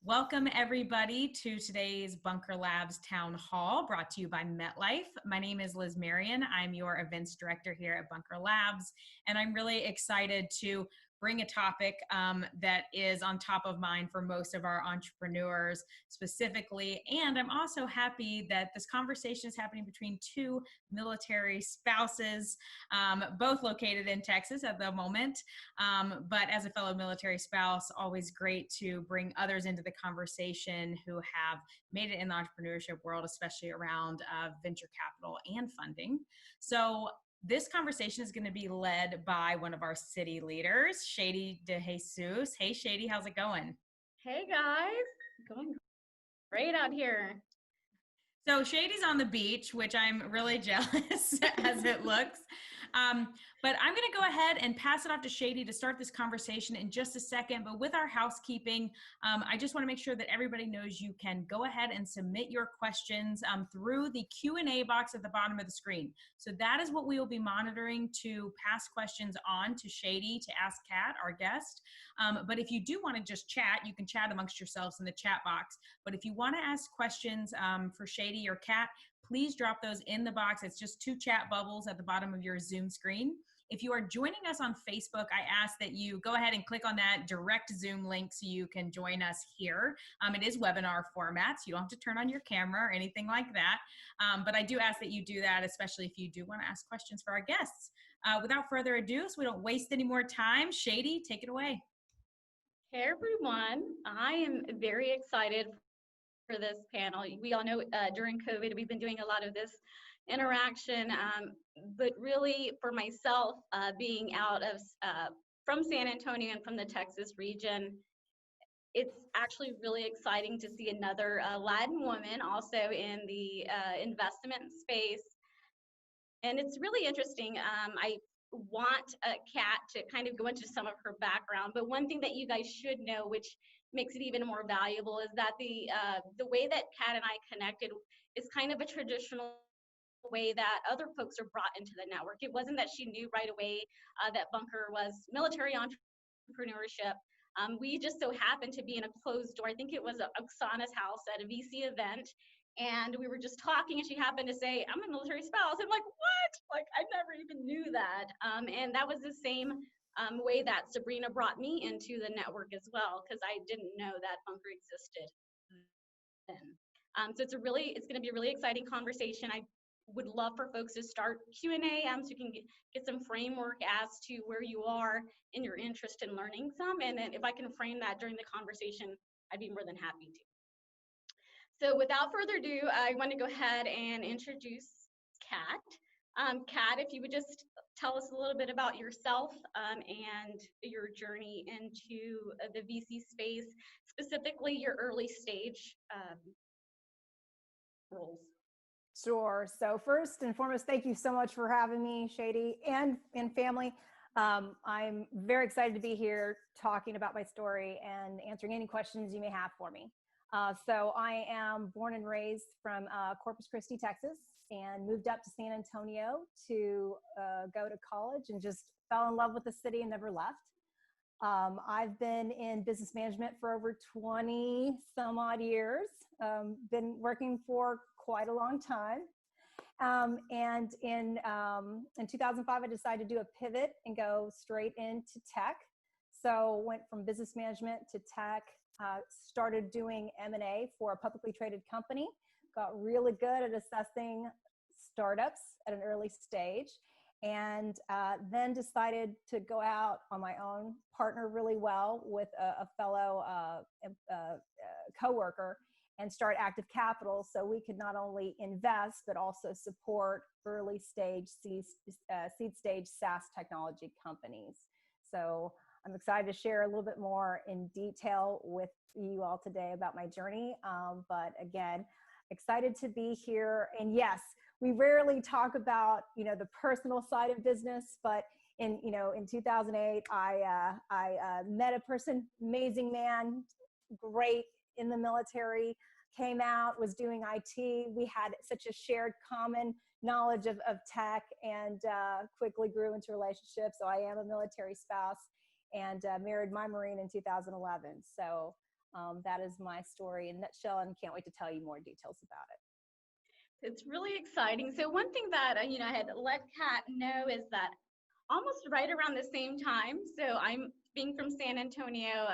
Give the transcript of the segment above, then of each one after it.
Welcome everybody to today's Bunker Labs Town Hall brought to you by MetLife. My name is Liz Marion. I'm your events director here at Bunker Labs, and I'm really excited to bring a topic that is on top of mind for most of our entrepreneurs specifically. And I'm also happy that this conversation is happening between two military spouses, both located in Texas at the moment. But as a fellow military spouse, always great to bring others into the conversation who have made it in the entrepreneurship world, especially around venture capital and funding. So this conversation is going to be led by one of our city leaders, Shady DeJesus. Hey, Shady, how's it going? Hey, guys. Going great out here. So Shady's on the beach, which I'm really jealous as it looks. But I'm going to go ahead and pass it off to Shady to start this conversation in just a second. But with our housekeeping, I just want to make sure that everybody knows you can go ahead and submit your questions through the Q&A box at the bottom of the screen. So that is what we will be monitoring to pass questions on to Shady to ask Kat, our guest. But if you do want to just chat, you can chat amongst yourselves in the chat box. But if you want to ask questions for Shady or Kat, please drop those in the box. It's just two chat bubbles at the bottom of your Zoom screen. If you are joining us on Facebook, I ask that you go ahead and click on that direct Zoom link so you can join us here. It is webinar format, so you don't have to turn on your camera or anything like that. But I do ask that you do that, especially if you do want to ask questions for our guests. Without further ado, so we don't waste any more time, Shady, take it away. Hey, everyone. I am very excited for this panel. We all know during COVID, we've been doing a lot of this interaction, but really for myself, being out of from San Antonio and from the Texas region, it's actually really exciting to see another Latin woman also in the investment space. And it's really interesting. I want Kat to kind of go into some of her background, but one thing that you guys should know, which makes it even more valuable, is that the way that Kat and I connected is kind of a traditional way that other folks are brought into the network. It wasn't that she knew right away that Bunker was military entrepreneurship. We just so happened to be in a closed door. I think it was Oksana's house at a VC event. And we were just talking, and she happened to say, "I'm a military spouse." I'm like, "What?" Like, I never even knew that. And that was the same way that Sabrina brought me into the network as well, because I didn't know that Bunker existed then. So it's going to be a really exciting conversation. I would love for folks to start Q&A so you can get some framework as to where you are in your interest in learning some. And then if I can frame that during the conversation, I'd be more than happy to. So without further ado, I want to go ahead and introduce Kat. Kat, if you would just tell us a little bit about yourself and your journey into the VC space, specifically your early stage roles. Sure. So first and foremost, thank you so much for having me, Shady, and family. I'm very excited to be here talking about my story and answering any questions you may have for me. So I am born and raised from Corpus Christi, Texas, and moved up to San Antonio to go to college and just fell in love with the city and never left. I've been in business management for over 20 some odd years, been working for quite a long time. And in 2005, I decided to do a pivot and go straight into tech. So went from business management to tech, started doing M&A for a publicly traded company, got really good at assessing startups at an early stage, and then decided to go out on my own, partner really well with a fellow coworker, and start Active Capital so we could not only invest, but also support early stage seed stage SaaS technology companies. So I'm excited to share a little bit more in detail with you all today about my journey. But again, excited to be here. And yes, we rarely talk about, the personal side of business, but in 2008, I met a person, amazing man, great in the military, came out, was doing IT. We had such a shared common knowledge of tech, and quickly grew into relationships. So I am a military spouse, and married my Marine in 2011. So That is my story in a nutshell, and can't wait to tell you more details about it. It's really exciting. So one thing that I had let Kat know is that almost right around the same time. So I'm being from San Antonio.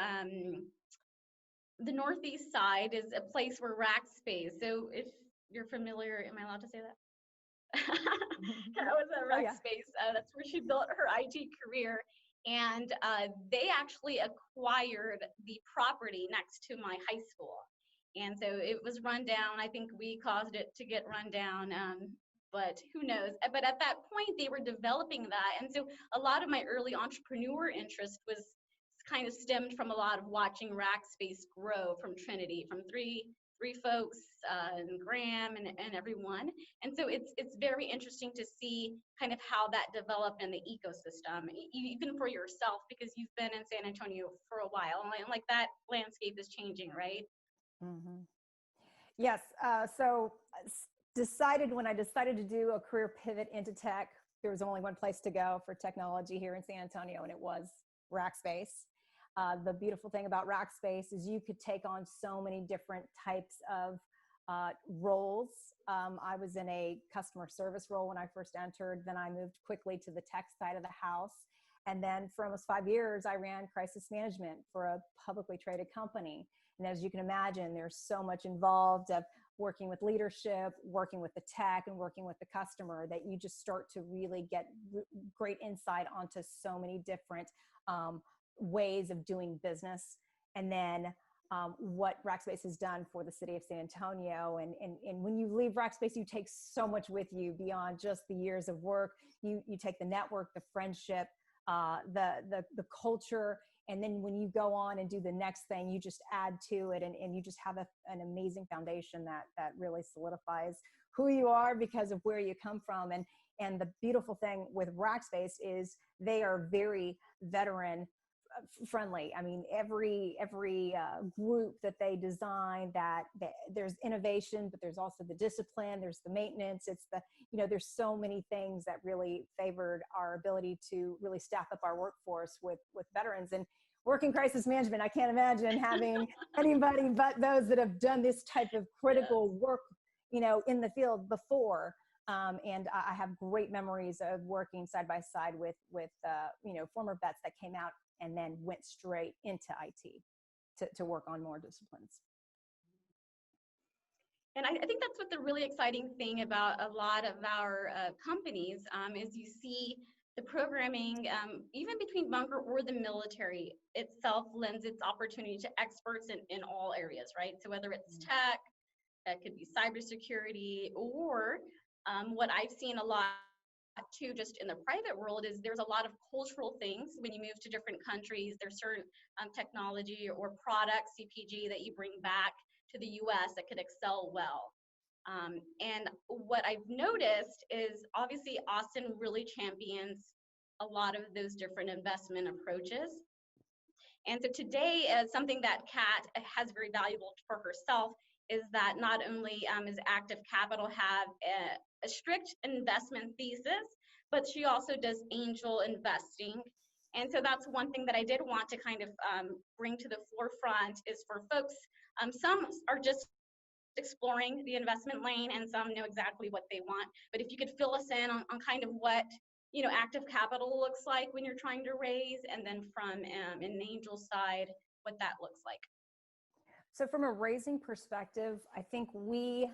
The northeast side is a place where Rackspace. So if you're familiar, am I allowed to say that? Kat was at Oh, yeah. Rackspace. That's where she built her IT career. And they actually acquired the property next to my high school. And so it was run down. I think we caused it to get run down, but who knows? But at that point, they were developing that. And so a lot of my early entrepreneur interest was kind of stemmed from a lot of watching Rackspace grow from Trinity, from three folks, and Graham and everyone. And so it's very interesting to see kind of how that developed in the ecosystem, even for yourself, because you've been in San Antonio for a while, and like that landscape is changing, right? Mm-hmm. Yes. When I decided to do a career pivot into tech, there was only one place to go for technology here in San Antonio, and it was Rackspace. The beautiful thing about Rackspace is you could take on so many different types of roles. I was in a customer service role when I first entered. Then I moved quickly to the tech side of the house. And then for almost 5 years, I ran crisis management for a publicly traded company. And as you can imagine, there's so much involved of working with leadership, working with the tech, and working with the customer that you just start to really get great insight onto so many different ways of doing business. And then what Rackspace has done for the city of San Antonio. And when you leave Rackspace, you take so much with you beyond just the years of work. You take the network, the friendship, the culture. And then when you go on and do the next thing, you just add to it, and you just have an amazing foundation that really solidifies who you are because of where you come from. And the beautiful thing with Rackspace is they are very veteran friendly. I mean, every group that they design, that there's innovation, but there's also the discipline, there's the maintenance. It's there's so many things that really favored our ability to really staff up our workforce with veterans. And working crisis management, I can't imagine having anybody but those that have done this type of critical work, in the field before. And I have great memories of working side by side with former vets that came out and then went straight into IT to work on more disciplines. And I think that's what the really exciting thing about a lot of our companies is you see the programming, even between bunker or the military itself lends its opportunity to experts in all areas, right? So whether it's tech, that could be cybersecurity, or what I've seen a lot too, just in the private world, is there's a lot of cultural things when you move to different countries. There's certain technology or products, CPG, that you bring back to the US that could excel well. And what I've noticed is obviously Austin really champions a lot of those different investment approaches. And so today, something that Kat has very valuable for herself is that not only is Active Capital have a strict investment thesis, but she also does angel investing. And so that's one thing that I did want to kind of bring to the forefront is for folks, some are just exploring the investment lane and some know exactly what they want. But if you could fill us in on kind of what Active Capital looks like when you're trying to raise, and then from an angel side, what that looks like. So from a raising perspective, I think the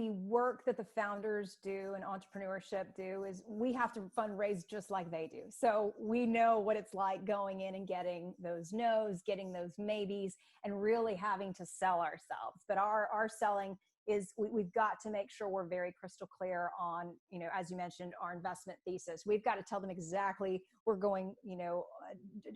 work that the founders do and entrepreneurship do is we have to fundraise just like they do. So we know what it's like going in and getting those no's, getting those maybes, and really having to sell ourselves. But our selling is we've got to make sure we're very crystal clear on, as you mentioned, our investment thesis. We've got to tell them exactly we're going,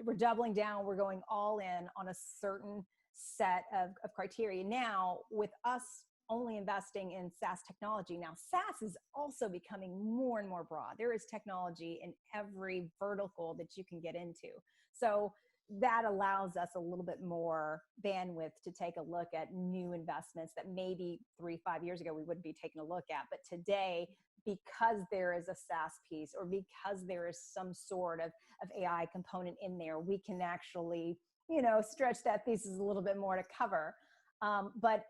we're doubling down, we're going all in on a certain set of criteria. Now, with us only investing in SaaS technology, now SaaS is also becoming more and more broad. There is technology in every vertical that you can get into. So that allows us a little bit more bandwidth to take a look at new investments that maybe 3-5 years ago we wouldn't be taking a look at. But today, because there is a SaaS piece, or because there is some sort of AI component in there, we can actually stretch that thesis a little bit more to cover. But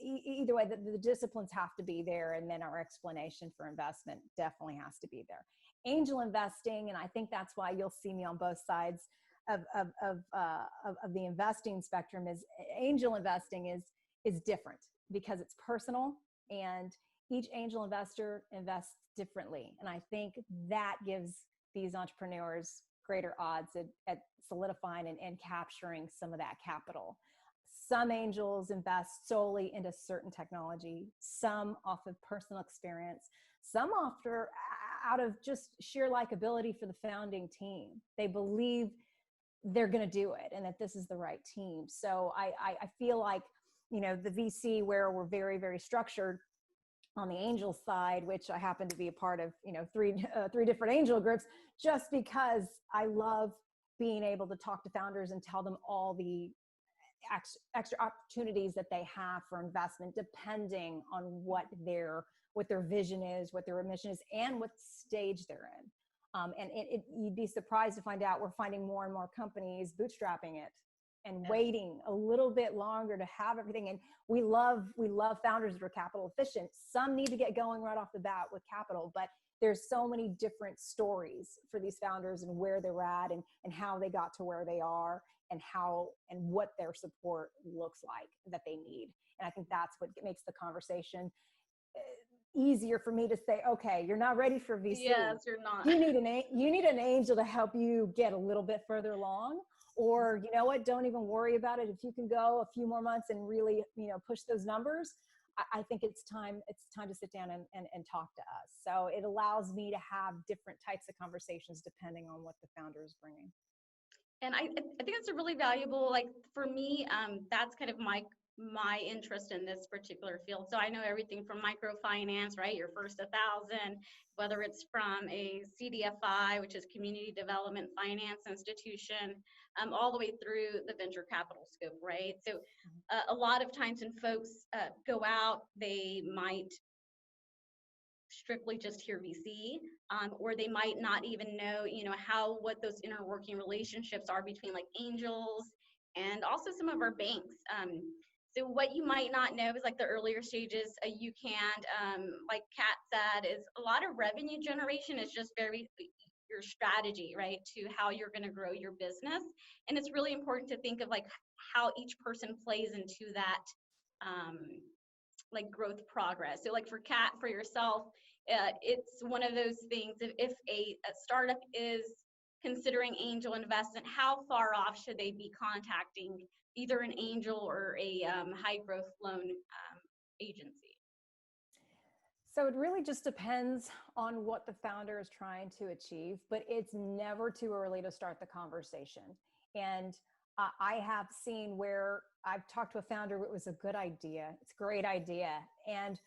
either way, the disciplines have to be there, and then our explanation for investment definitely has to be there. Angel investing, and I think that's why you'll see me on both sides of the investing spectrum, is angel investing is different because it's personal, and each angel investor invests differently. And I think that gives these entrepreneurs greater odds at solidifying and capturing some of that capital. Some angels invest solely into certain technology, some off of personal experience, some out of just sheer likability for the founding team. They believe they're going to do it and that this is the right team. So I feel like, the VC, where we're very, very structured on the angel side, which I happen to be a part of, three different angel groups, just because I love being able to talk to founders and tell them all the extra opportunities that they have for investment, depending on what their vision is, what their mission is, and what stage they're in. And you'd be surprised to find out we're finding more and more companies bootstrapping it and waiting a little bit longer to have everything. And we love founders that are capital efficient. Some need to get going right off the bat with capital, but there's so many different stories for these founders and where they're at and how they got to where they are and what their support looks like that they need. And I think that's what makes the conversation easier for me to say, okay, you're not ready for VC. Yes, you're not. You need an angel to help you get a little bit further along, or you know what, don't even worry about it. If you can go a few more months and really, push those numbers, I think it's time to sit down and talk to us. So it allows me to have different types of conversations depending on what the founder is bringing. And I think it's a really valuable, like for me, that's kind of my interest in this particular field. So I know everything from microfinance, right? Your first 1,000, whether it's from a CDFI, which is Community Development Finance Institution, all the way through the venture capital scope, right? So a lot of times when folks go out, they might strictly just hear VC, or they might not even know, what those inner working relationships are between like angels and also some of our banks. So what you might not know is like the earlier stages, you can't, like Kat said, is a lot of revenue generation is just very your strategy, right, to how you're going to grow your business. And it's really important to think of like how each person plays into that like growth progress. So like for Kat, for yourself, it's one of those things, if a startup is considering angel investment, how far off should they be contacting either an angel or a high growth loan agency? So it really just depends on what the founder is trying to achieve, but it's never too early to start the conversation. And I have seen where I've talked to a founder, it was a good idea, it's a great idea, and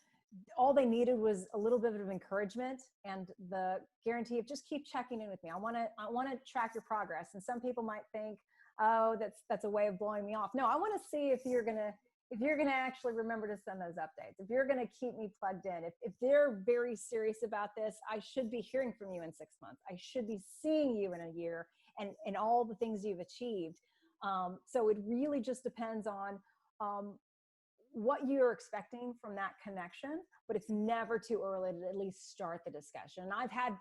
all they needed was a little bit of encouragement and the guarantee of just keep checking in with me. I want to track your progress. And some people might think, oh, that's a way of blowing me off. No, I want to see if you're gonna actually remember to send those updates, if you're gonna keep me plugged in, if they're very serious about this. I should be hearing from you in 6 months. I should be seeing you in a year, and all the things you've achieved. So it really just depends on what you're expecting from that connection, but it's never too early to at least start the discussion. And I've had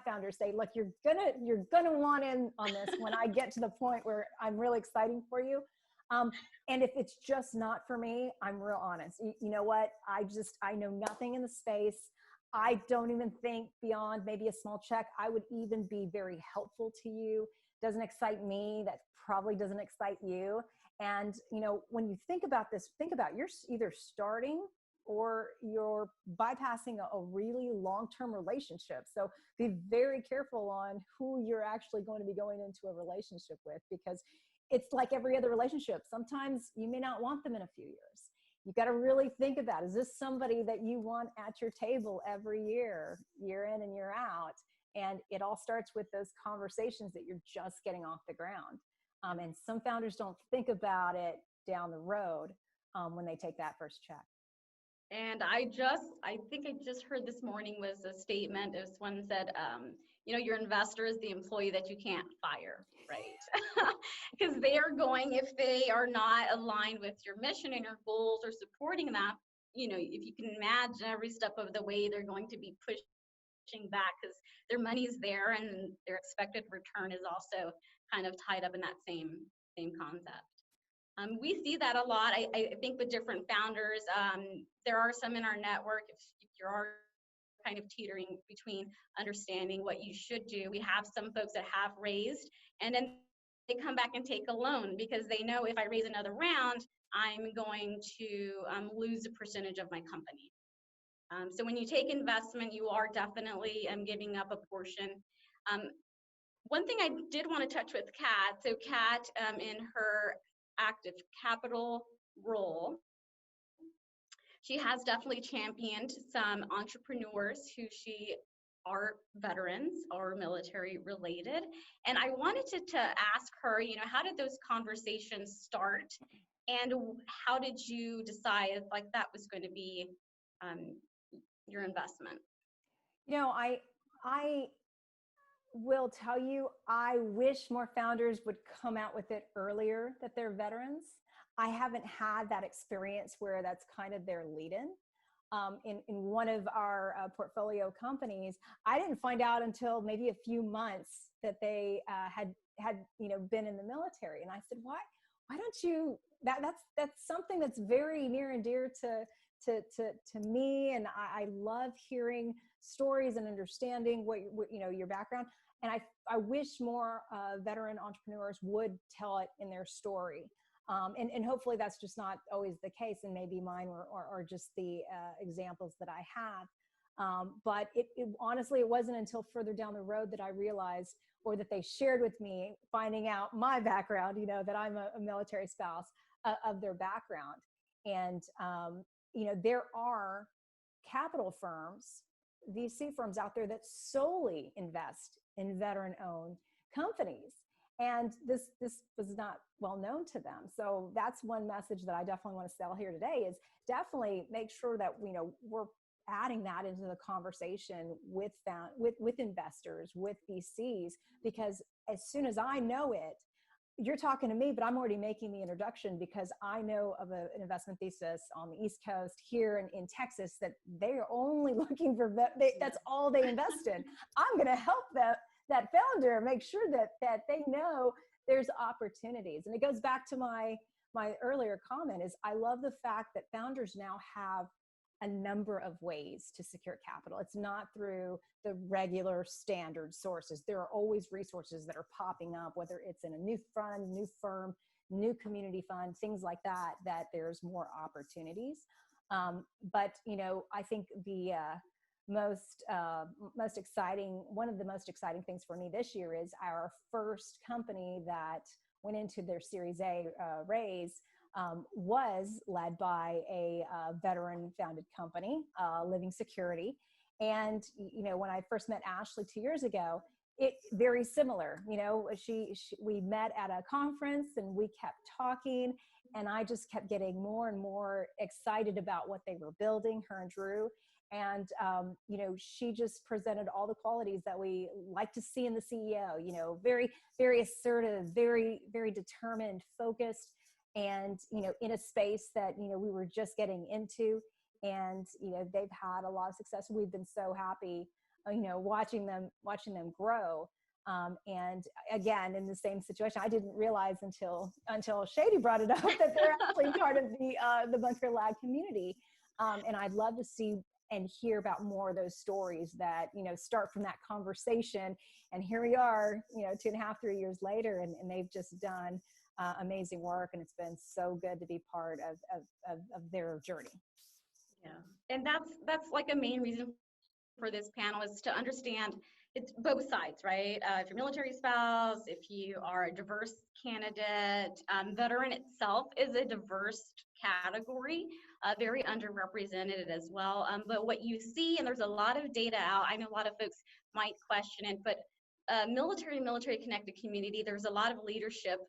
founders say, look, you're gonna want in on this when I get to the point where I'm really exciting for you. And if it's just not for me, I'm real honest. You know what? I know nothing in the space. I don't even think beyond maybe a small check, I would even be very helpful to you. Doesn't excite me. That probably doesn't excite you. And, when you think about this, think about you're either starting or you're bypassing a really long-term relationship. So be very careful on who you're actually going to be going into a relationship with, because it's like every other relationship. Sometimes you may not want them in a few years. You got to really think about, is this somebody that you want at your table every year in and year out? And it all starts with those conversations that you're just getting off the ground. And some founders don't think about it down the road when they take that first check. And I think I just heard this morning was a statement. This one said, your investor is the employee that you can't fire, right? Because they are going, if they are not aligned with your mission and your goals or supporting that, if you can imagine every step of the way, they're going to be pushing back because their money's there and their expected return is also kind of tied up in that same concept. We see that a lot. I think with different founders, there are some in our network, if you are kind of teetering between understanding what you should do. We have some folks that have raised and then they come back and take a loan because they know if I raise another round, I'm going to lose a percentage of my company. So when you take investment, you are definitely giving up a portion. One thing I did want to touch with Kat, so Kat in her active capital role, she has definitely championed some entrepreneurs who are veterans or military related. And I wanted to ask her, how did those conversations start? And how did you decide like that was going to be your investment? I will tell you, I wish more founders would come out with it earlier that they're veterans. I haven't had that experience where that's kind of their lead-in. In one of our portfolio companies, I didn't find out until maybe a few months that they had been in the military, and I said, why don't you? That's something that's very near and dear to me, and I love hearing stories and understanding what your background. And I wish more veteran entrepreneurs would tell it in their story. And hopefully that's just not always the case, and maybe mine or just the examples that I have. But it honestly, it wasn't until further down the road that I realized, or that they shared with me, finding out my background, that I'm a military spouse, of their background. And, there are capital firms, VC firms out there that solely invest in veteran-owned companies. And this was not well known to them. So that's one message that I definitely want to sell here today, is definitely make sure that, we're adding that into the conversation with investors, with VCs, because as soon as I know it, you're talking to me, but I'm already making the introduction because I know of an investment thesis on the East Coast here in Texas that they're only looking for, that's all they invest in. I'm going to help that founder make sure that they know there's opportunities. And it goes back to my earlier comment, is I love the fact that founders now have a number of ways to secure capital. It's not through the regular standard sources. There are always resources that are popping up, whether it's in a new fund, new firm, new community fund, things like that there's more opportunities. But I think the most exciting, one of the most exciting things for me this year is our first company that went into their Series A raise was led by a veteran founded company, Living Security. And, when I first met Ashley 2 years ago, it very similar, we met at a conference and we kept talking, and I just kept getting more and more excited about what they were building, her and Drew. And, she just presented all the qualities that we like to see in the CEO, very, very assertive, very, very determined, focused, and, in a space that, we were just getting into. And, they've had a lot of success. We've been so happy, watching them grow. And again, in the same situation, I didn't realize until Shady brought it up that they're actually part of the Bunker Lab community. And I'd love to see and hear about more of those stories that, start from that conversation. And here we are, 2.5, 3 years later, and they've just done amazing work. And it's been so good to be part of their journey. Yeah. And that's like a main reason for this panel, is to understand it's both sides, right? If you're a military spouse, if you are a diverse candidate, veteran itself is a diverse category, very underrepresented as well. But what you see, and there's a lot of data out, I know a lot of folks might question it, but military connected community, there's a lot of leadership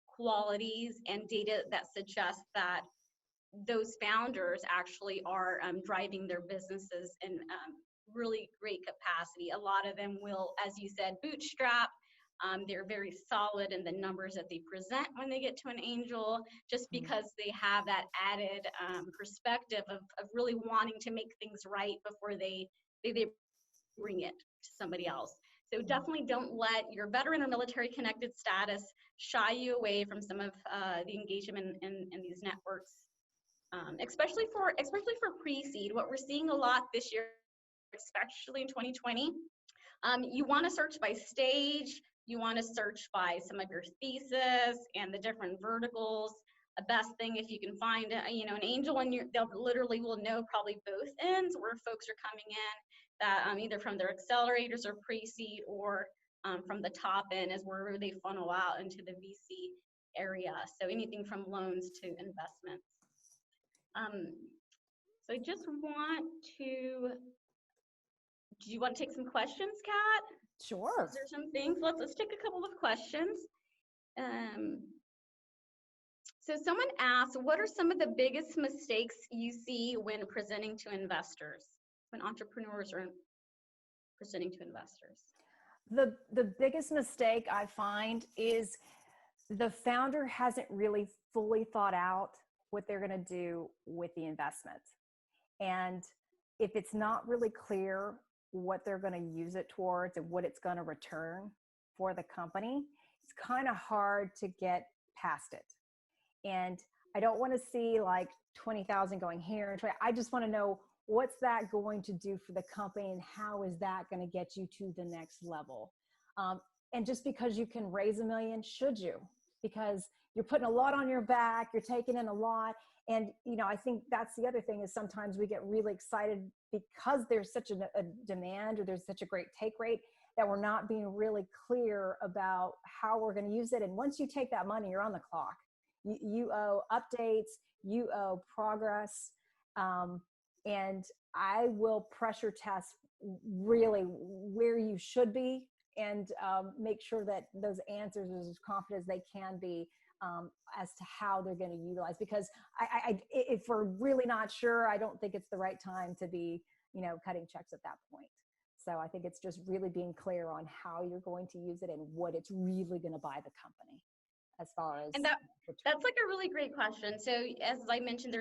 qualities and data that suggests that those founders actually are driving their businesses and really great capacity. A lot of them will, as you said, bootstrap. They're very solid in the numbers that they present when they get to an angel, just because they have that added perspective of really wanting to make things right before they bring it to somebody else. So definitely don't let your veteran or military connected status shy you away from some of the engagement in these networks, especially for pre-seed. What we're seeing a lot this year, especially in 2020, you want to search by stage. You want to search by some of your thesis and the different verticals. The best thing, if you can find an angel, and they'll literally will know probably both ends where folks are coming in, that either from their accelerators or pre-seed, or from the top end is where they funnel out into the VC area. So anything from loans to investments. So I just want to, do you want to take some questions, Kat? Sure. Is there some things? Let's take a couple of questions. So someone asked, what are some of the biggest mistakes you see when presenting to investors, when entrepreneurs are presenting to investors? The biggest mistake I find is the founder hasn't really fully thought out what they're going to do with the investment. And if it's not really clear what they're going to use it towards and what it's going to return for the company, it's kind of hard to get past it. And I don't want to see like 20,000 going here and I just want to know, what's that going to do for the company, and how is that going to get you to the next level? And just because you can raise $1 million, should you? Because you're putting a lot on your back, you're taking in a lot. And, I think that's the other thing, is sometimes we get really excited because there's such a demand, or there's such a great take rate, that we're not being really clear about how we're going to use it. And once you take that money, you're on the clock. You owe updates, you owe progress. And I will pressure test really where you should be, and make sure that those answers are as confident as they can be as to how they're going to utilize. Because if we're really not sure, I don't think it's the right time to be, cutting checks at that point. So I think it's just really being clear on how you're going to use it and what it's really going to buy the company, as far as. And that's like a really great question. So as I mentioned,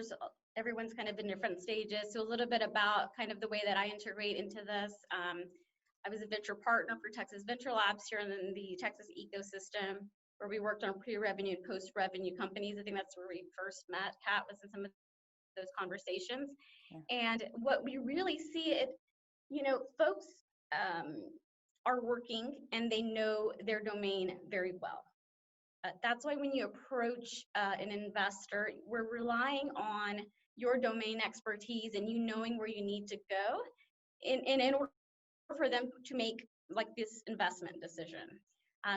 everyone's kind of in different stages. So a little bit about kind of the way that I integrate into this. I was a venture partner for Texas Venture Labs here in the Texas ecosystem, where we worked on pre-revenue and post-revenue companies. I think that's where we first met. Kat was in some of those conversations. Yeah. And what we really see, folks are working and they know their domain very well. That's why when you approach an investor, we're relying on your domain expertise and you knowing where you need to go in order for them to make like this investment decision.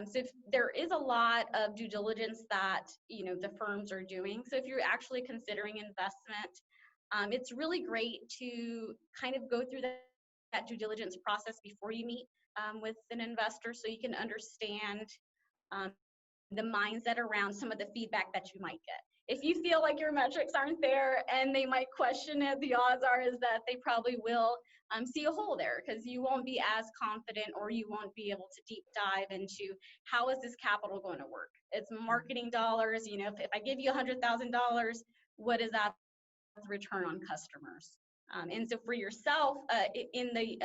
So if there is a lot of due diligence that the firms are doing. So if you're actually considering investment, it's really great to kind of go through that due diligence process before you meet with an investor, so you can understand the mindset around some of the feedback that you might get. If you feel like your metrics aren't there and they might question it, the odds are is that they probably will see a hole there, because you won't be as confident, or you won't be able to deep dive into how is this capital going to work. It's marketing dollars. If I give you $100,000, what is that return on customers? And so for yourself, in the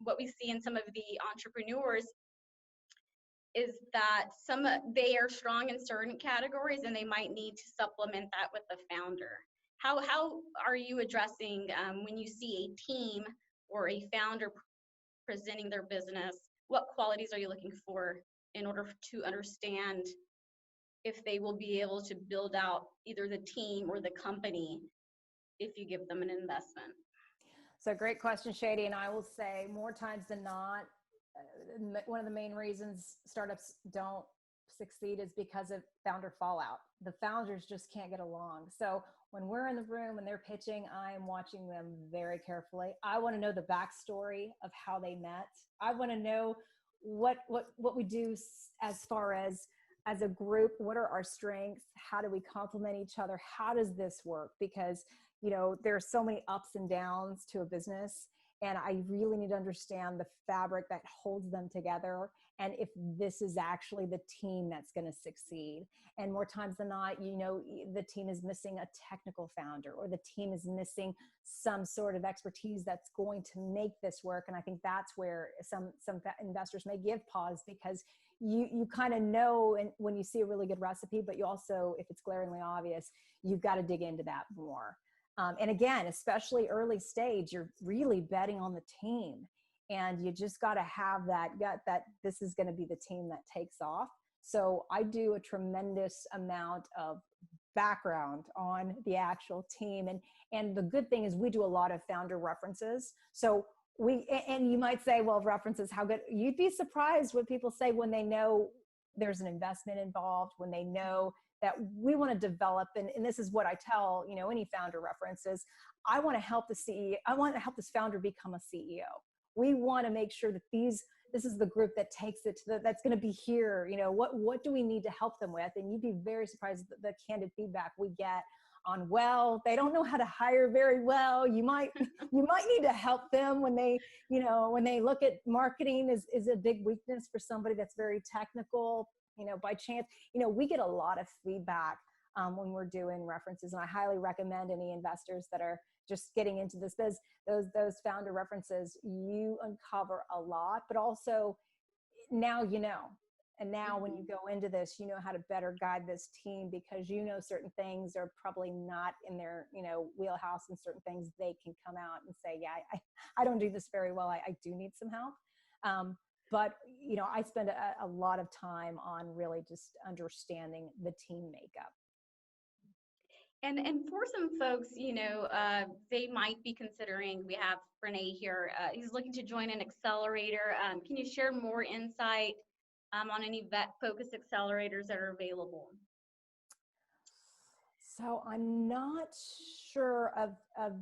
what we see in some of the entrepreneurs is that they are strong in certain categories and they might need to supplement that with the founder. How are you addressing when you see a team or a founder presenting their business? What qualities are you looking for in order to understand if they will be able to build out either the team or the company if you give them an investment? So great question, Shady. And I will say, more times than not, one of the main reasons startups don't succeed is because of founder fallout. The founders just can't get along. So when we're in the room and they're pitching, I am watching them very carefully. I want to know the backstory of how they met. I want to know what we do as far as a group. What are our strengths? How do we complement each other? How does this work? Because there are so many ups and downs to a business. And I really need to understand the fabric that holds them together, and if this is actually the team that's going to succeed. And more times than not, the team is missing a technical founder, or the team is missing some sort of expertise that's going to make this work. And I think that's where some investors may give pause, because you kind of know, and when you see a really good recipe, but you also, if it's glaringly obvious, you've got to dig into that more. And again, especially early stage, you're really betting on the team, and you just got to have that gut that this is going to be the team that takes off. So I do a tremendous amount of background on the actual team. And the good thing is we do a lot of founder references. So and you might say, well, references, how good? You'd be surprised what people say when they know there's an investment involved, when they know that we want to develop, and this is what I tell, any founder references, I want to help the CEO, I want to help this founder become a CEO. We want to make sure that this is the group that takes it to that's going to be here. What do we need to help them with? And you'd be very surprised at the candid feedback we get on, well, they don't know how to hire very well. You might need to help them when they look at marketing is a big weakness for somebody that's very technical. By chance, we get a lot of feedback when we're doing references, and I highly recommend any investors that are just getting into this biz, those founder references, you uncover a lot, but also now and now when you go into this, you know how to better guide this team, because certain things are probably not in their wheelhouse, and certain things they can come out and say, yeah, I don't do this very well, I do need some help. But I spend a lot of time on really just understanding the team makeup. And for some folks, they might be considering, we have Renee here, he's looking to join an accelerator. Can you share more insight on any vet-focused accelerators that are available? So I'm not sure of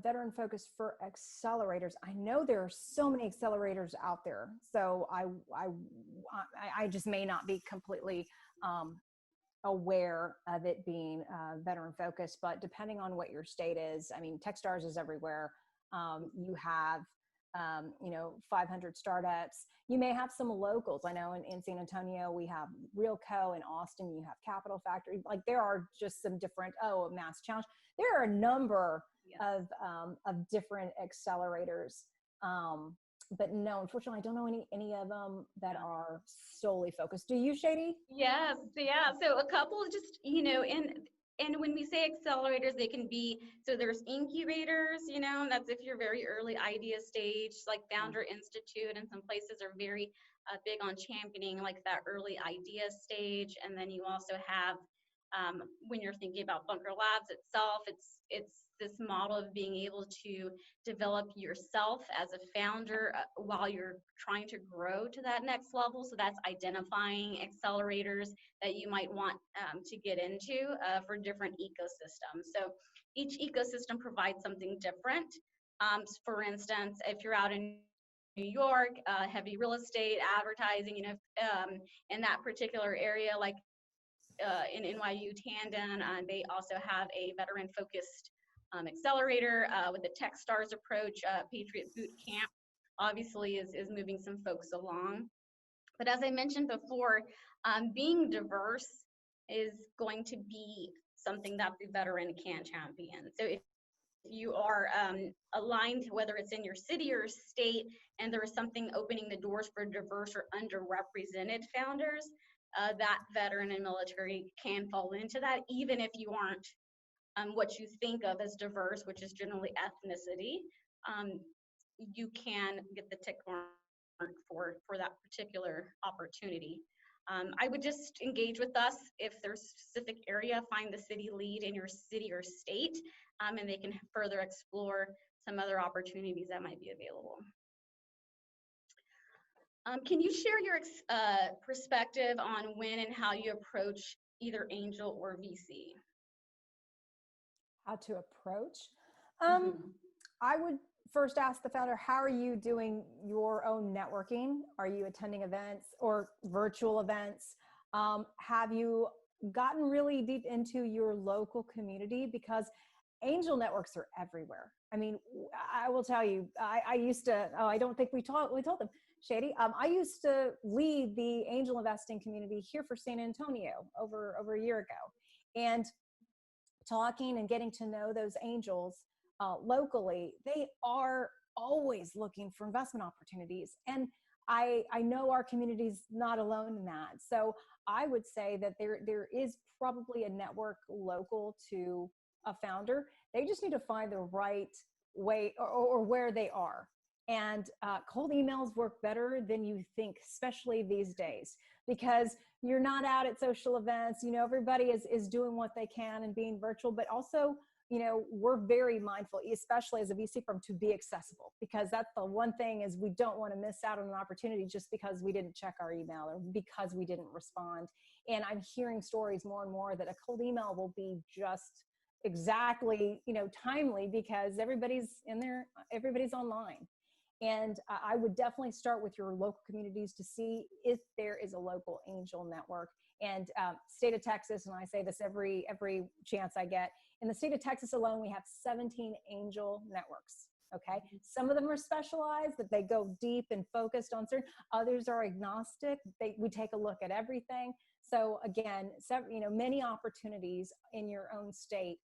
veteran focus for accelerators. I know there are so many accelerators out there. So I just may not be completely aware of it being veteran focused, but depending on what your state is, Techstars is everywhere. You have 500 startups. You may have some locals. I know in San Antonio, we have Realco. In Austin, you have Capital Factory. Like, there are just some different, Mass Challenge. There are a number of different accelerators. But no, unfortunately, I don't know any of them that are solely focused. Do you, Shady? Yes, yeah. So a couple just, and when we say accelerators, they can be, so there's incubators, that's if you're very early idea stage, like Founder Institute, and some places are very big on championing like that early idea stage. And then you also have, when you're thinking about Bunker Labs itself, it's this model of being able to develop yourself as a founder while you're trying to grow to that next level. So that's identifying accelerators that you might want to get into for different ecosystems. So each ecosystem provides something different. For instance, if you're out in New York, heavy real estate, advertising, in that particular area, like in NYU Tandon, they also have a veteran-focused accelerator with the Techstars approach. Patriot Boot Camp obviously is moving some folks along. But as I mentioned before, being diverse is going to be something that the veteran can champion. So if you are aligned, whether it's in your city or state, and there is something opening the doors for diverse or underrepresented founders, that veteran and military can fall into that, even if you aren't what you think of as diverse, which is generally ethnicity. You can get the tick mark for that particular opportunity. I would just engage with us if there's a specific area, find the city lead in your city or state, and they can further explore some other opportunities that might be available. Can you share your perspective on when and how you approach either angel or VC? How to approach? I would first ask the founder, how are you doing your own networking? Are you attending events or virtual events? Have you gotten really deep into your local community? Because angel networks are everywhere. I mean, I will tell you, I used to, I don't think we told them, Shady. I used to lead the angel investing community here for San Antonio over a year ago. And talking and getting to know those angels locally, they are always looking for investment opportunities. And I know our community's not alone in that. So I would say that there is probably a network local to a founder. They just need to find the right way or where they are. And cold emails work better than you think, especially these days, because you're not out at social events. You know, everybody is doing what they can and being virtual, but also, you know, we're very mindful, especially as a VC firm, to be accessible, because that's the one thing is we don't want to miss out on an opportunity just because we didn't check our email or because we didn't respond. And I'm hearing stories more and more that a cold email will be just exactly, you know, timely because everybody's in there, everybody's online. And I would definitely start with your local communities to see if there is a local angel network. And state of Texas, and I say this every chance I get, in the state of Texas alone, we have 17 angel networks. Okay, some of them are specialized, that they go deep and focused on certain. Others are agnostic. We take a look at everything. So again, you know, many opportunities in your own state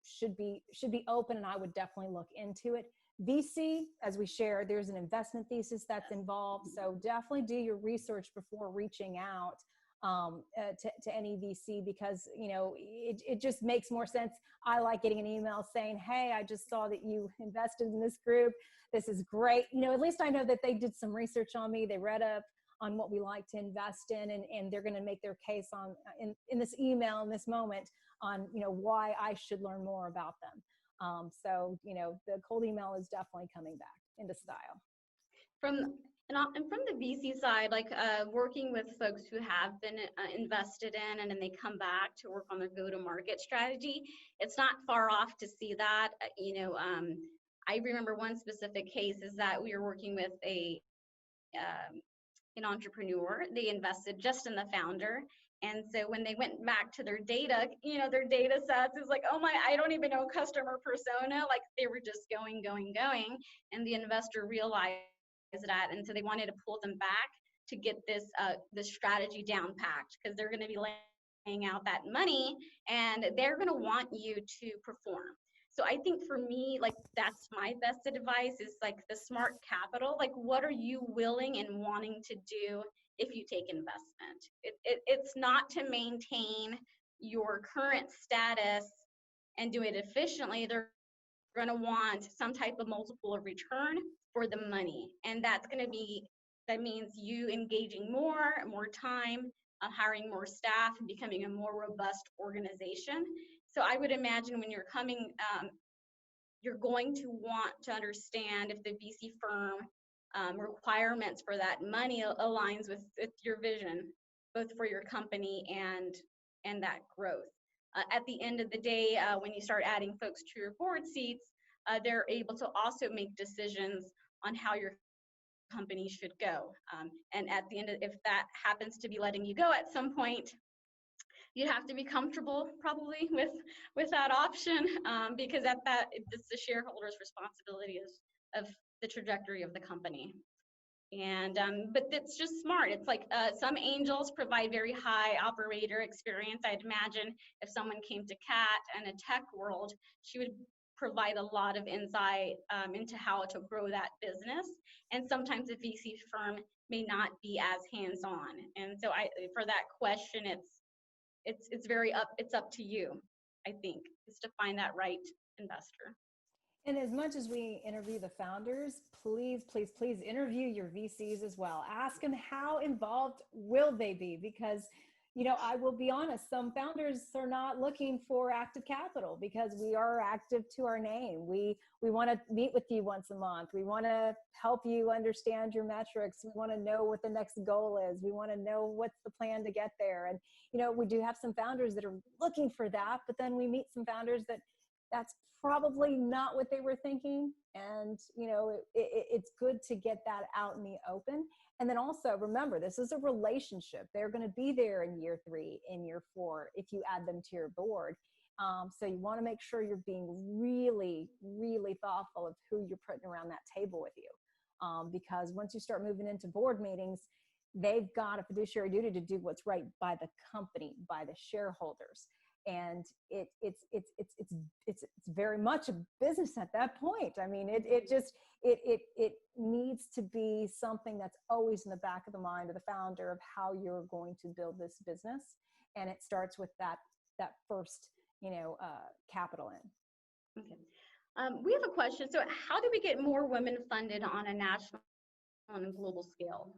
should be open, and I would definitely look into it. VC, as we shared, there's an investment thesis that's involved. So definitely do your research before reaching out to any VC, because, you know, it just makes more sense. I like getting an email saying, hey, I just saw that you invested in this group. This is great. You know, at least I know that they did some research on me. They read up on what we like to invest in, and they're going to make their case on in this email in this moment on, you know, why I should learn more about them. So, you know, the cold email is definitely coming back into style. From the VC side, like working with folks who have been invested in and then they come back to work on their go-to-market strategy, it's not far off to see that. I remember one specific case is that we were working with an entrepreneur. They invested just in the founder. And so when they went back to their data, you know, their data sets is like, oh my, I don't even know customer persona. Like they were just going. And the investor realized that. And so they wanted to pull them back to get this strategy down packed, because they're going to be laying out that money and they're going to want you to perform. So I think for me, like that's my best advice is like the smart capital. Like what are you willing and wanting to do if you take investment? It's not to maintain your current status and do it efficiently. They're going to want some type of multiple of return for the money. And that means you engaging more time, hiring more staff, and becoming a more robust organization. So I would imagine when you're coming, you're going to want to understand if the VC firm requirements for that money aligns with your vision, both for your company and that growth. At the end of the day, when you start adding folks to your board seats, they're able to also make decisions on how your company should go. And at the end, if that happens to be letting you go at some point, you have to be comfortable probably with that option, because it's the shareholders' responsibility of the trajectory of the company. And but it's just smart. It's like some angels provide very high operator experience. I'd imagine if someone came to Kat and a tech world, she would provide a lot of insight into how to grow that business. And sometimes a VC firm may not be as hands-on. And so for that question, it's up to you, I think, is to find that right investor. And as much as we interview the founders, please interview your VCs as well. Ask them how involved will they be, because, you know, I will be honest, some founders are not looking for active capital because we are active to our name. We want to meet with you once a month. We want to help you understand your metrics. We want to know what the next goal is. We want to know what's the plan to get there. And, you know, we do have some founders that are looking for that, but then we meet some founders that's probably not what they were thinking. And, you know, it's good to get that out in the open. And then also remember, this is a relationship. They're going to be there in year 3, in year 4, if you add them to your board. So you want to make sure you're being really, really thoughtful of who you're putting around that table with you. Because once you start moving into board meetings, they've got a fiduciary duty to do what's right by the company, by the shareholders. And it's very much a business at that point. I mean, it needs to be something that's always in the back of the mind of the founder of how you're going to build this business. And it starts with that first, capital in. Okay. We have a question. So how do we get more women funded on a national and a global scale?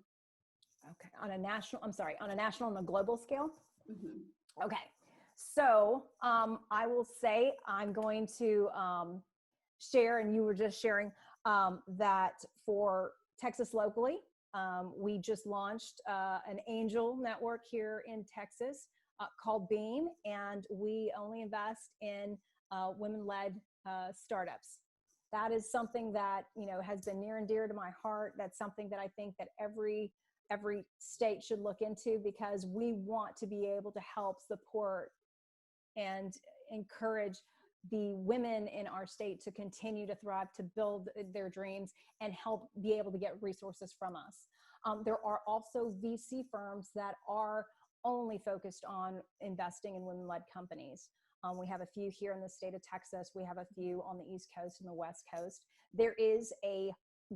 Okay. On a national and a global scale? Mm-hmm. Okay. So I will say I'm going to share, and you were just sharing, that for Texas locally, we just launched an angel network here in Texas called Beam, and we only invest in women-led startups. That is something that has been near and dear to my heart. That's something that I think that every state should look into, because we want to be able to help support and encourage the women in our state to continue to thrive, to build their dreams, and help be able to get resources from us. There are also VC firms that are only focused on investing in women-led companies. We have a few here in the state of Texas. We have a few on the East Coast and the West Coast. There is a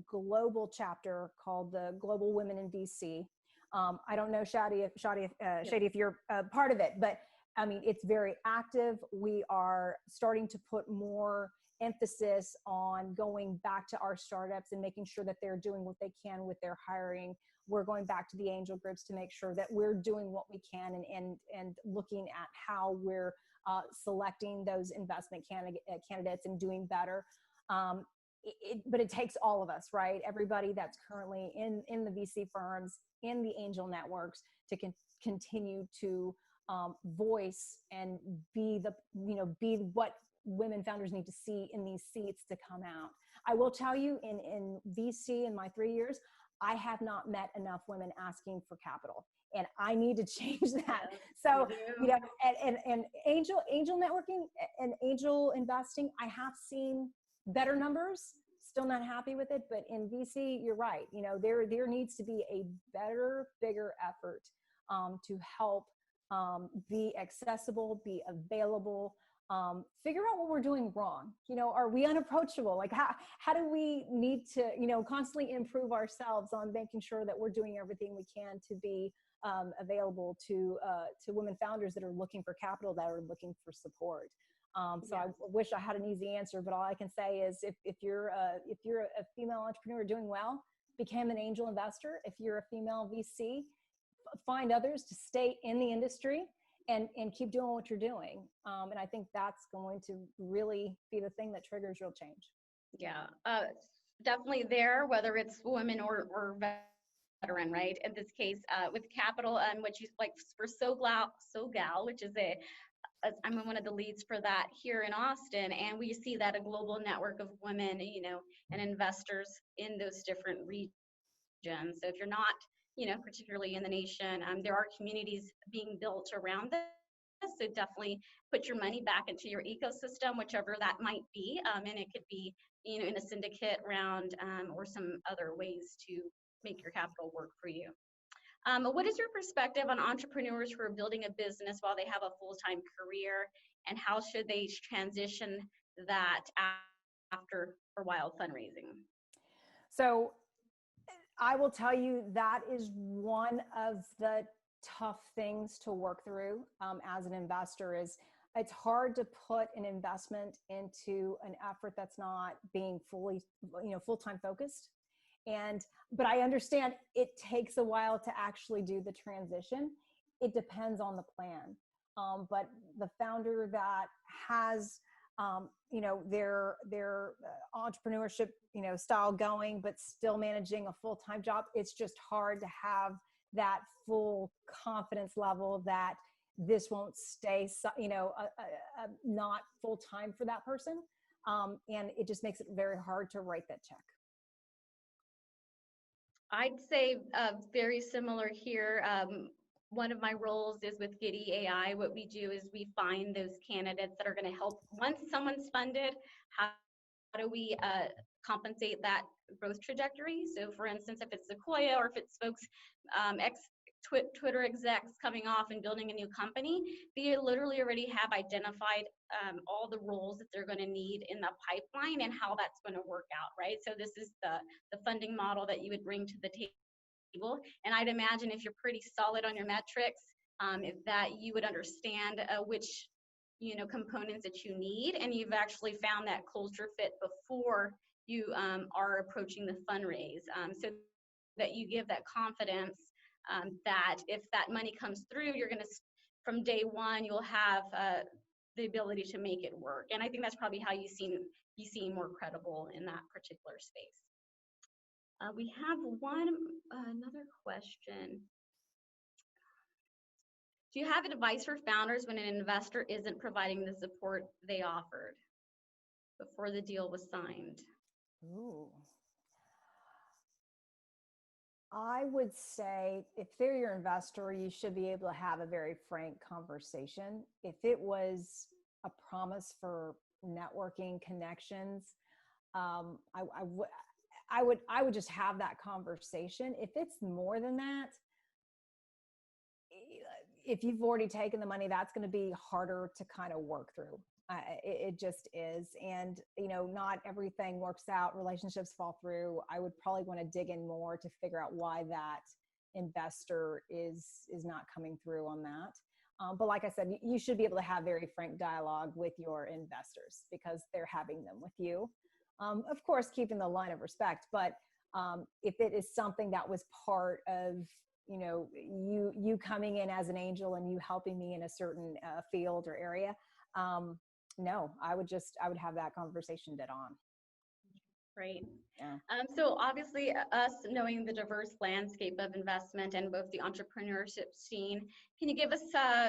global chapter called the Global Women in VC. I don't know, Shadi, if you're part of it, but I mean, it's very active. We are starting to put more emphasis on going back to our startups and making sure that they're doing what they can with their hiring. We're going back to the angel groups to make sure that we're doing what we can and looking at how we're selecting those investment candidates and doing better. But it takes all of us, right? Everybody that's currently in the VC firms, in the angel networks, to continue to voice and be what women founders need to see in these seats to come out. I will tell you, in VC, in my 3 years, I have not met enough women asking for capital, and I need to change that. So, and angel networking and angel investing, I have seen better numbers. Still not happy with it, but in VC, you're right. There needs to be a better, bigger effort to help be accessible, be available, figure out what we're doing wrong. Are we unapproachable? Like how do we need to, constantly improve ourselves on making sure that we're doing everything we can to be available to women founders that are looking for capital, that are looking for support. So I wish I had an easy answer, but all I can say is if you're a female entrepreneur doing well, become an angel investor. If you're a female VC, find others to stay in the industry and keep doing what you're doing. And I think that's going to really be the thing that triggers real change. Yeah, definitely there, whether it's women or veteran, right? In this case, with capital, which is like for SoGal, which is I'm one of the leads for that here in Austin, and we see that a global network of women, and investors in those different regions. So if you're not, particularly in the nation, there are communities being built around this. So definitely put your money back into your ecosystem, whichever that might be, and it could be, in a syndicate round or some other ways to make your capital work for you. What is your perspective on entrepreneurs who are building a business while they have a full-time career, and how should they transition that after or while fundraising? So I will tell you that is one of the tough things to work through as an investor. Is it's hard to put an investment into an effort that's not being fully, full-time focused. But I understand it takes a while to actually do the transition. It depends on the plan. But the founder that has, their entrepreneurship, style going, but still managing a full-time job, it's just hard to have that full confidence level that this won't stay, not full-time for that person. And it just makes it very hard to write that check. I'd say very similar here. one of my roles is with Giddy AI. What we do is we find those candidates that are going to help. Once someone's funded, how do we compensate that growth trajectory? So for instance, if it's Sequoia or if it's folks, Twitter execs coming off and building a new company, they literally already have identified all the roles that they're going to need in the pipeline and how that's going to work out, right? So this is the funding model that you would bring to the table. And I'd imagine if you're pretty solid on your metrics, that you would understand which components that you need, and you've actually found that culture fit before you are approaching the fundraise, so that you give that confidence that if that money comes through, you're going to, from day one, you'll have the ability to make it work. And I think that's probably how you seem more credible in that particular space. We have another question. Do you have advice for founders when an investor isn't providing the support they offered before the deal was signed? Ooh. I would say if they're your investor, you should be able to have a very frank conversation. If it was a promise for networking connections, I would just have that conversation. If it's more than that, if you've already taken the money, that's going to be harder to kind of work through. It just is. And, not everything works out. Relationships fall through. I would probably want to dig in more to figure out why that investor is not coming through on that. But like I said, you should be able to have very frank dialogue with your investors because they're having them with you. Of course, keeping the line of respect, but if it is something that was part of you coming in as an angel and you helping me in a certain field or area, no, I would have that conversation dead on. Great. Yeah. So obviously us knowing the diverse landscape of investment and both the entrepreneurship scene, can you give us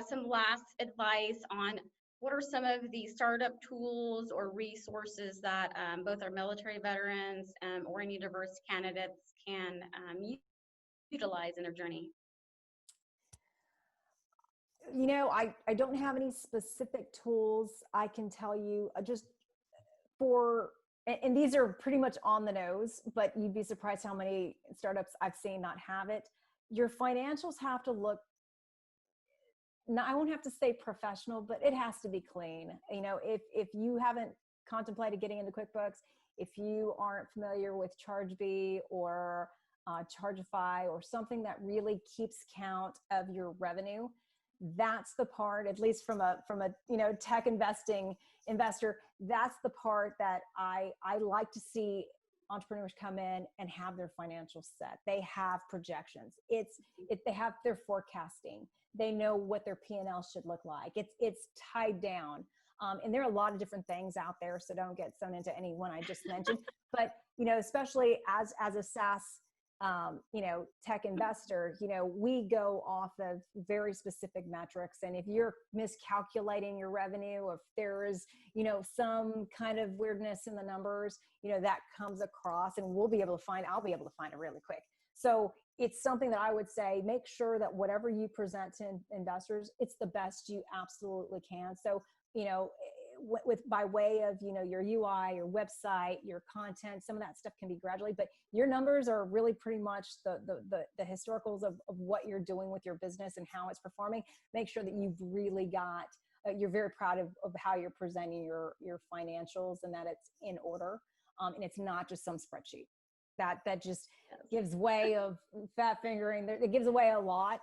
some last advice on what are some of the startup tools or resources that both our military veterans or any diverse candidates can utilize in their journey? I don't have any specific tools. I can tell you just and these are pretty much on the nose, but you'd be surprised how many startups I've seen not have it. Your financials have to look, I won't have to say professional, but it has to be clean. If you haven't contemplated getting into QuickBooks, if you aren't familiar with ChargeBee or Chargeify or something that really keeps count of your revenue, that's the part, at least from a tech investing investor, that's the part that I like to see entrepreneurs come in and have their financials set. They have projections. They have their forecasting. They know what their P&L should look like. It's tied down. And there are a lot of different things out there, so don't get sewn into any one I just mentioned. But especially as a SaaS tech investor, we go off of very specific metrics. And if you're miscalculating your revenue, if there is, some kind of weirdness in the numbers, that comes across, and I'll be able to find it really quick. So it's something that I would say, make sure that whatever you present to investors, it's the best you absolutely can. So, by way of, your UI, your website, your content, some of that stuff can be gradually, but your numbers are really pretty much the historicals of what you're doing with your business and how it's performing. Make sure that you've really got, you're very proud of how you're presenting your financials and that it's in order. And it's not just some spreadsheet that just gives way of fat fingering. It gives away a lot.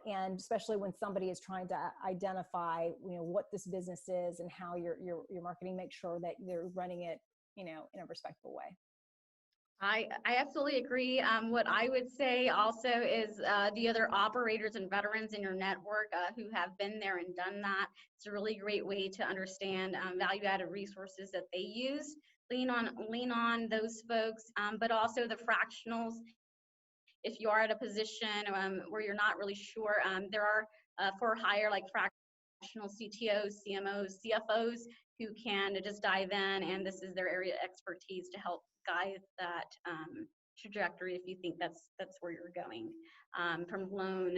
And especially when somebody is trying to identify, what this business is and how you're marketing, make sure that they're running it, in a respectful way. I absolutely agree. What I would say also is the other operators and veterans in your network who have been there and done that. It's a really great way to understand value-added resources that they use. Lean on those folks, but also the fractionals. If you are at a position where you're not really sure, there are for hire like fractional CTOs, CMOs, CFOs who can just dive in, and this is their area of expertise to help guide that trajectory if you think that's where you're going, from loan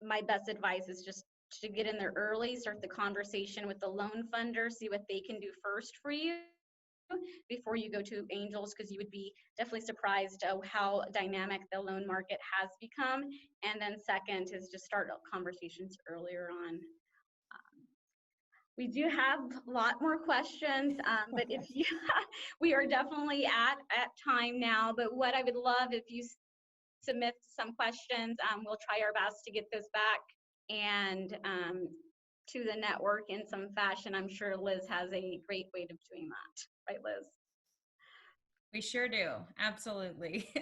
my best advice is just to get in there early, start the conversation with the loan funder, see what they can do first for you before you go to angels, because you would be definitely surprised how dynamic the loan market has become. And then second is just start conversations earlier on. We do have a lot more questions, but if you, we are definitely at time now, but what I would love if you submit some questions, we'll try our best to get those back and to the network in some fashion. I'm sure Liz has a great way of doing that. Right, Liz? We sure do. Absolutely.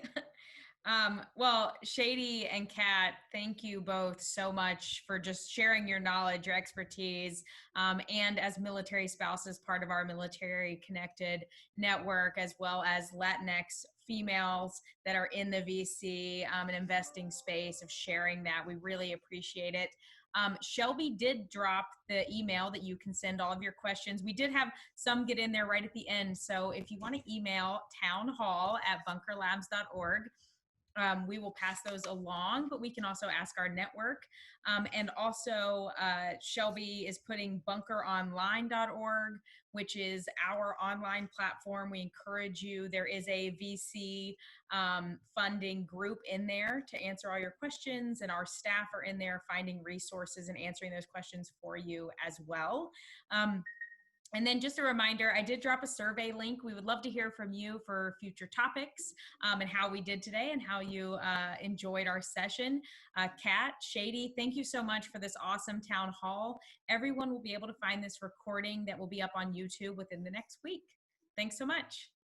Well, Shady and Kat, thank you both so much for just sharing your knowledge, your expertise, and as military spouses, part of our military connected network, as well as Latinx females that are in the VC and investing space, of sharing that. We really appreciate it. Shelby did drop the email that you can send all of your questions. We did have some get in there right at the end. So if you want to email townhall@bunkerlabs.org, we will pass those along, but we can also ask our network. And also, Shelby is putting bunkeronline.org, which is our online platform. We encourage you. There is a VC funding group in there to answer all your questions, and our staff are in there finding resources and answering those questions for you as well. And then just a reminder, I did drop a survey link. We would love to hear from you for future topics, and how we did today and how you enjoyed our session. Kat, Shady, thank you so much for this awesome town hall. Everyone will be able to find this recording that will be up on YouTube within the next week. Thanks so much.